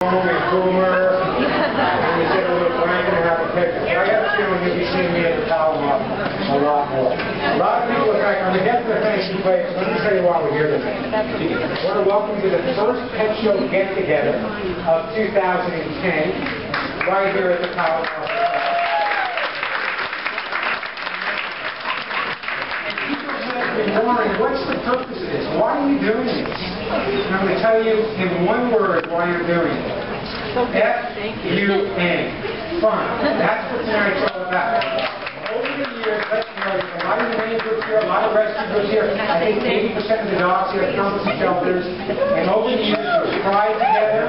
And Boomer, and we sit a little blanket and have a picture. I have a feeling you'll be seeing me at the Palomar a lot more. A lot of people, in fact, on the get to the fancy place, let me tell you why we're here today. I want to welcome you to the first pet show get-together of 2010, right here at the Palomar. Warren, what's the purpose of this? Why are you doing this? And I'm going to tell you in one word why I'm doing it. F-U-N. Fun. That's what tonight's all about. Over the years, let's know, a lot of humane groups here, a lot of rescue groups here. I think 80% of the dogs here come from shelters. And over the years, we've cried together,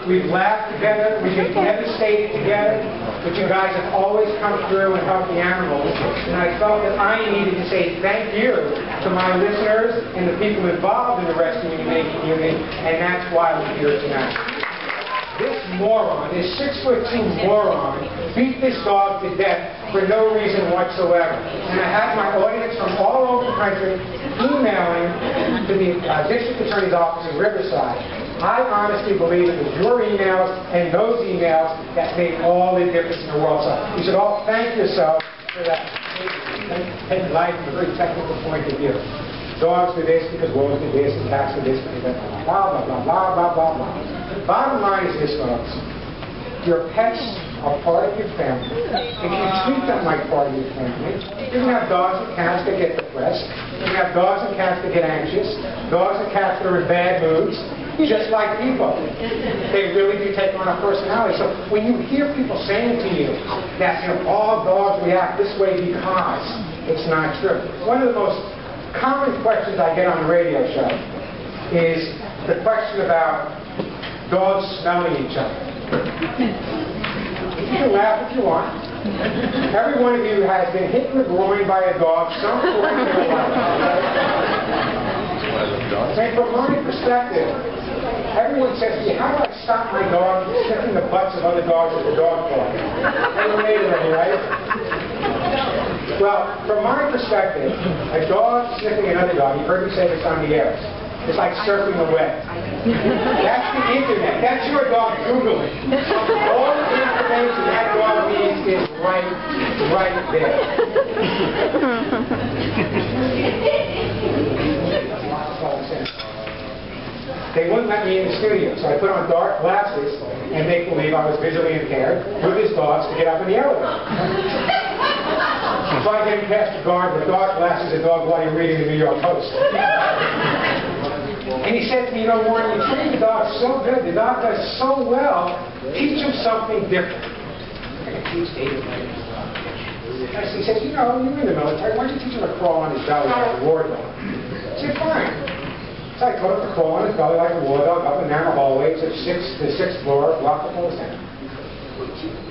we've laughed together, we've been devastated together. But you guys have always come through and helped the animals. And I felt that I needed to say thank you to my listeners and the people involved in the rescue and humane community, and that's why we're here tonight. This moron, this 6'2" moron, beat this dog to death for no reason whatsoever. And I had my audience from all over the country emailing to the district attorney's office in Riverside. I honestly believe it was your emails and those emails that made all the difference in the world. So you should all thank yourself for that. Take life from a very technical point of view. Dogs do this because wolves do this and cats do this because blah, blah, blah, blah, blah, blah, blah. Bottom line is this, folks. Your pets are part of your family. If you treat them like part of your family, you're going to have dogs and cats that get depressed. You're going to have dogs and cats that get anxious. Dogs and cats that are in bad moods. Just like people. They really do take on a personality. So when you hear people saying to you that all dogs react this way because, it's not true. One of the most common questions I get on the radio show is the question about dogs smelling each other. You can laugh if you want. Every one of you has been hit in the groin by a dog some point in your life. And from my perspective, everyone says to me, how do I stop my dog from sniffing the butts of other dogs at the dog park? They were made already, right? Well, from my perspective, a dog sniffing another dog, you've heard me say this on the air, it's like surfing the web. That's the internet. That's your dog Googling. All the information that dog needs is right there. They wouldn't let me in the studio, so I put on dark glasses and make believe I was visually impaired with his dogs to get up in the elevator. So I get past the guard with dark glasses and dog while you're reading the New York Post. And he said to me, you know, Warren, you train the dog so good, the dog does so well, teach him something different. I can teach David. He said, you know, you're in the military, why don't you teach him to crawl on his belly like a war dog? I said, fine. So I taught him to crawl on his belly like a war dog, up and down the hallways of the sixth floor, block the post down.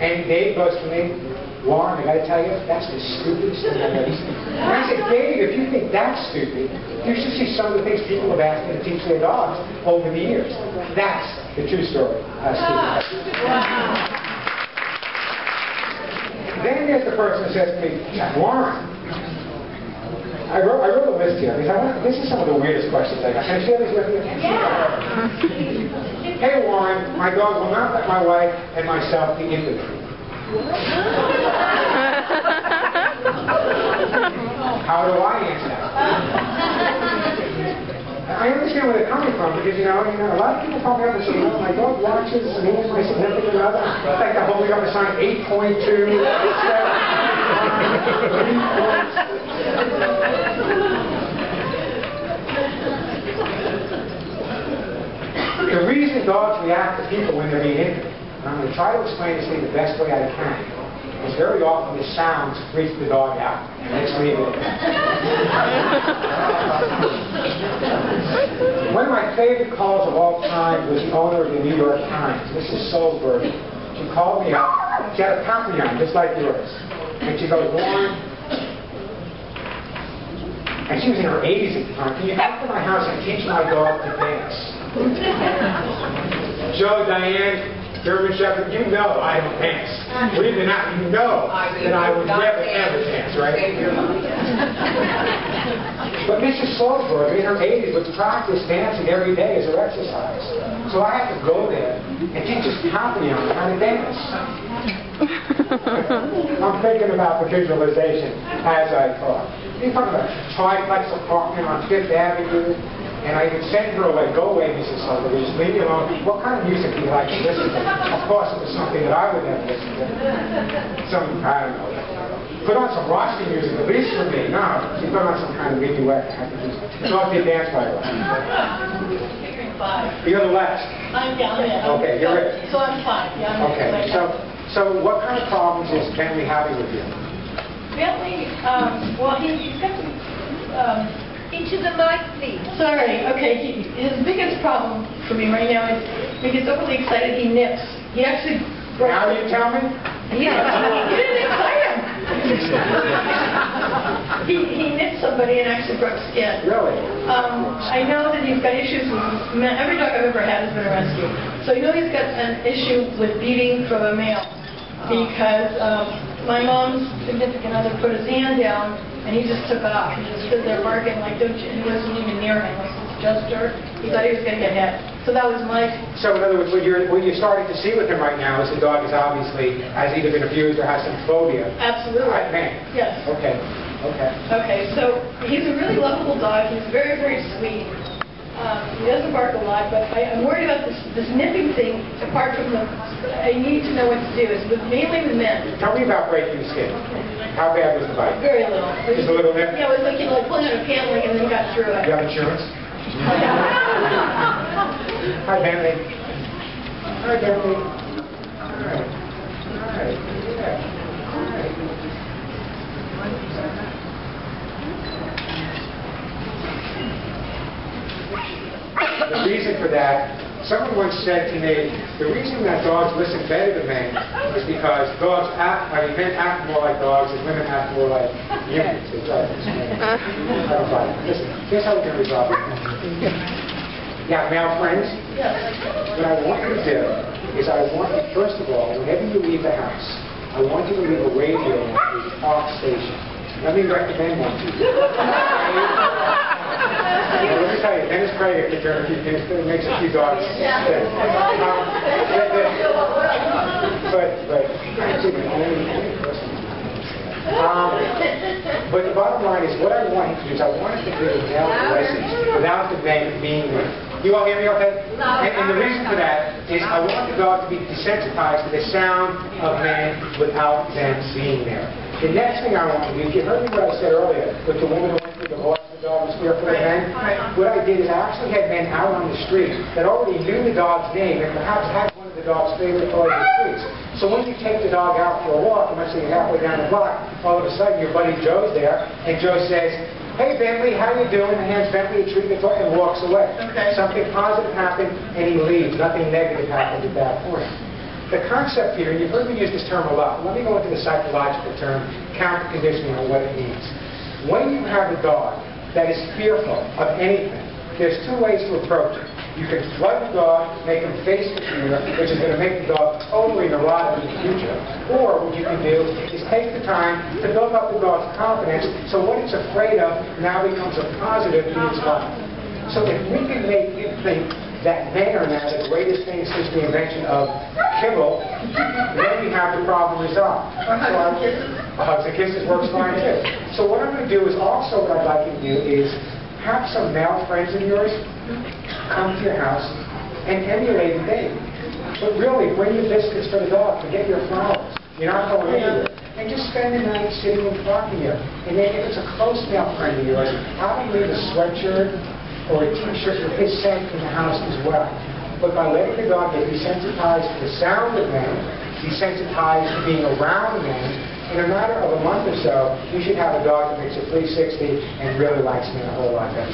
And Dave goes to me, Warren, I gotta tell you, that's the stupidest thing I've ever seen. And I said, Dave, if you think that's stupid, you should see some of the things people have asked me to teach their dogs over the years. That's the true story. Then there's the person who says to me, Warren, I wrote a list here because this is some of the weirdest questions I got. Can I share this with you? Yeah. Hey Warren, my dog will not let my wife and myself be infantry. How do I answer that? I understand where they're coming from because, you know, a lot of people probably have to say, oh, my dog watches me and my significant other. In fact, they're holding up a sign 8.2. The reason dogs react to people when they're being injured, and I'm going to try to explain this thing the best way I can, is very often the sounds freak the dog out. And let's leave it at that. One of my favorite calls of all time was the owner of the New York Times, Mrs. Solberg. She called me up. She had a papillon just like yours. And she goes, Warren, and she was in her 80s at the time, can you come to my house and teach my dog to dance? Joe, Diane, German Shepherd, you know I don't dance. Believe it or not, you know that I would never ever dance, right? But Mrs. Solberg, in her 80s, would practice dancing every day as her exercise. So I have to go there and teach this Papillon how to dance. I'm thinking about the visualization as I talk. You're talking about a triplex apartment on Fifth Avenue, and I would send her away. Go away, Mrs. Sullivan. Just leave me alone. What kind of music do you like to listen to? Of course, it was something that I would never listen to. I don't know. Put on some Roski music, at least for me. No, she put on some kind of minuet. I could just not be a dance by the way. You're the last. I'm down there. Okay, you're it. So I'm fine. Yeah, okay, so what kind of problems is Bentley having with you? Bentley, well, he's got some, into the mic, please. Sorry, okay, his biggest problem for me right now is when he gets overly excited, he nips. He actually broke... Now you tell me? Yeah, he didn't excite him. He nipped somebody and actually broke skin. Really? I know that he's got issues with... Every dog I've ever had has been a rescue. So I know he's got an issue with beating from a male because my mom's significant other put his hand down and he just took off. He just stood there barking like, don't you, he wasn't even near him. Like, it's just her. He thought he was going to get hit. So that was my... So in other words, what you're starting to see with him right now is the dog is obviously has either been abused or has some phobia. Absolutely. Right, man. Yes. Okay. Okay. Okay, so he's a really lovable dog. He's very, very sweet. He doesn't bark a lot, but I'm worried about this nipping thing, apart from the... I need to know what to do. It's mainly with men. Tell me about breaking the skin. How bad was the bite? Very little. Just a little nip? Yeah, it was like, like pulling out a pant leg and then got through it. Do you have insurance? Hi, Bentley. Hi, Bentley. All right. All right. Yeah. All right. The reason for that, someone once said to me, the reason that dogs listen better to men is because men act more like dogs and women act more like humans. They try to explain. I don't buy it. Listen, here's how we're going to resolve it. You have male friends? Yes. What I want you to do is I want you, first of all, whenever you leave the house, I want you to leave a radio on a talk station. Let me recommend one to you. Let me tell you, Dennis Prager makes a few dogs sick. But the bottom line is, what I want him to do is I want him to give a male message without the man being there. You all hear me okay? And the reason for that is I want the dog to be desensitized to the sound of men without them being there. The next thing I want to do, if you heard me what I said earlier, with the woman who went through the divorce, the dog was fearful of men, what I did is I actually had men out on the street that already knew the dog's name and perhaps had one of the dog's favorite toys in the streets. So when you take the dog out for a walk, and let's say you're halfway down the block, all of a sudden your buddy Joe's there, and Joe says, hey Bentley, how you doing? And hands Bentley a treat and walks away. Okay. Something positive happened and he leaves. Nothing negative happened at that point. The concept here, and you've heard me use this term a lot, let me go into the psychological term, counter conditioning, and what it means. When you have a dog that is fearful of anything, there's two ways to approach it. You can flood the dog, make him face the fear, which is going to make the dog totally neurotic in the future. Or what you can do is take the time to build up the dog's confidence so what it's afraid of now becomes a positive in its life. So if we can make him think that men are now the greatest thing since the invention of kibble, then we have the problem resolved. Hugs and kisses works fine too. So what I'm going to do is also what I'd like you to do is have some male friends of yours come to your house and emulate a date. But really, bring the biscuits for the dog, forget your flowers. You're not going anywhere. And just spend the night sitting and talking to you. And then if it's a close male friend of yours, have him leave a sweatshirt or a t-shirt with his scent in the house as well. But by letting the dog get desensitized to the sound of men, desensitized to being around men, in a matter of a month or so, you should have a dog that makes a 360 and really likes men a whole lot better.